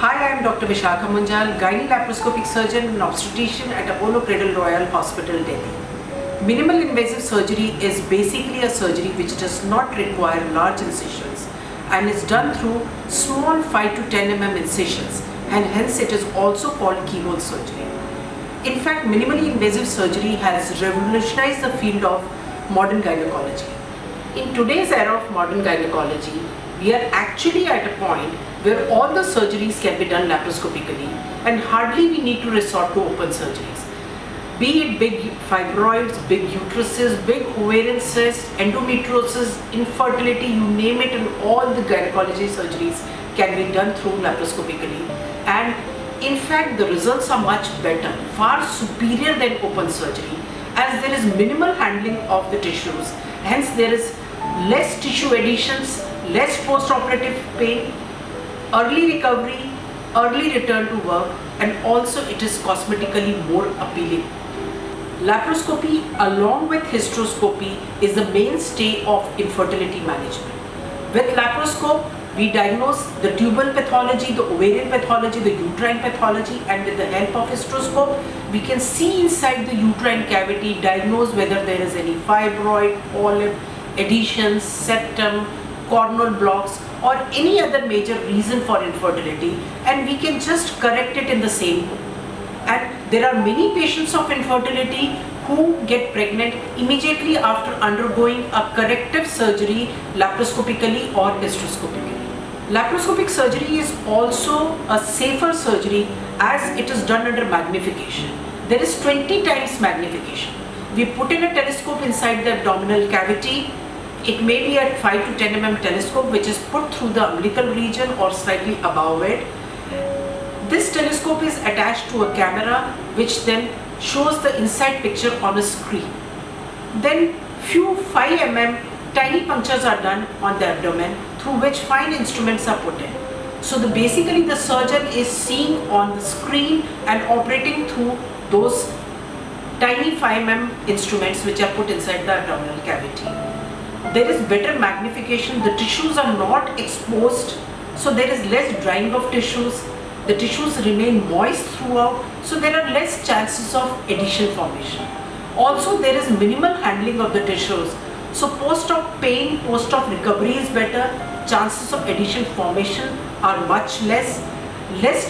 Hi, I am Dr. Vishakha Munjal, gynae laparoscopic surgeon and obstetrician at Apollo Cradle Royal Hospital, Delhi. Minimal invasive surgery is basically a surgery which does not require large incisions and is done through small 5 to 10 mm incisions, and hence it is also called keyhole surgery. In fact, minimally invasive surgery has revolutionized the field of modern gynecology. In today's era of modern gynecology, we are actually at a point where all the surgeries can be done laparoscopically and hardly we need to resort to open surgeries. Be it big fibroids, big uteruses, big ovarian cysts, endometriosis, infertility, you name it, and all the gynecology surgeries can be done through laparoscopically. And in fact, the results are much better, far superior than open surgery, as there is minimal handling of the tissues. Hence, there is less tissue adhesions, less post-operative pain, early recovery, early return to work, and also it is cosmetically more appealing. Laparoscopy along with hysteroscopy is the mainstay of infertility management. With laparoscope, we diagnose the tubal pathology, the ovarian pathology, the uterine pathology, and with the help of hysteroscope, we can see inside the uterine cavity, diagnose whether there is any fibroid, polyp, adhesions, septum, cornal blocks, or any other major reason for infertility, and we can just correct it in the same way. And there are many patients of infertility who get pregnant immediately after undergoing a corrective surgery laparoscopically or hysteroscopically. Laparoscopic surgery is also a safer surgery as it is done under magnification. There is 20 times magnification. We put in a telescope inside the abdominal cavity. It may be a 5 to 10 mm telescope which is put through the umbilical region or slightly above it. This telescope is attached to a camera which then shows the inside picture on a screen. Then few 5 mm tiny punctures are done on the abdomen through which fine instruments are put in. So basically the surgeon is seeing on the screen and operating through those tiny 5 mm instruments which are put inside the abdominal cavity. There is better magnification, the tissues are not exposed, so there is less drying of tissues, the tissues remain moist throughout, so there are less chances of adhesion formation. Also, there is minimal handling of the tissues, so post-op pain, post-op recovery is better, chances of adhesion formation are much less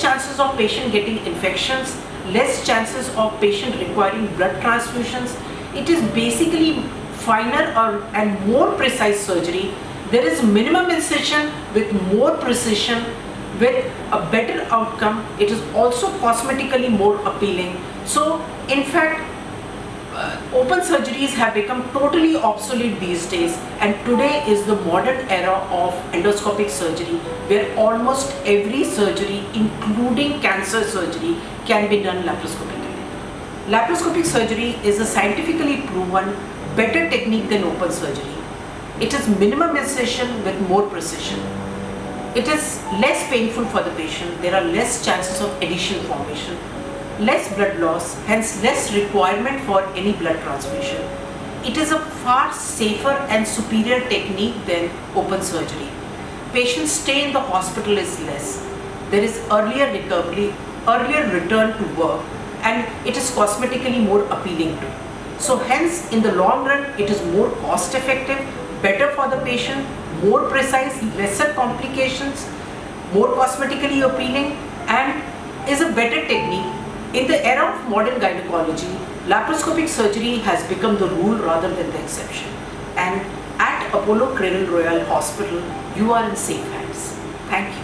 chances of patient getting infections, less chances of patient requiring blood transfusions. It is basically finer and more precise surgery. There is minimum incision with more precision, with a better outcome. It is also cosmetically more appealing. So in fact, open surgeries have become totally obsolete these days, and today is the modern era of endoscopic surgery where almost every surgery, including cancer surgery, can be done laparoscopically. Laparoscopic surgery is a scientifically proven better technique than open surgery. It is minimum incision with more precision. It is less painful for the patient. There are less chances of adhesion formation, less blood loss, hence less requirement for any blood transfusion. It is a far safer and superior technique than open surgery. Patient stay in the hospital is less. There is earlier recovery, earlier return to work, and it is cosmetically more appealing too. So hence, in the long run, it is more cost effective, better for the patient, more precise, lesser complications, more cosmetically appealing, and is a better technique. In the era of modern gynecology, laparoscopic surgery has become the rule rather than the exception. And at Apollo Cradle Royal Hospital, you are in safe hands. Thank you.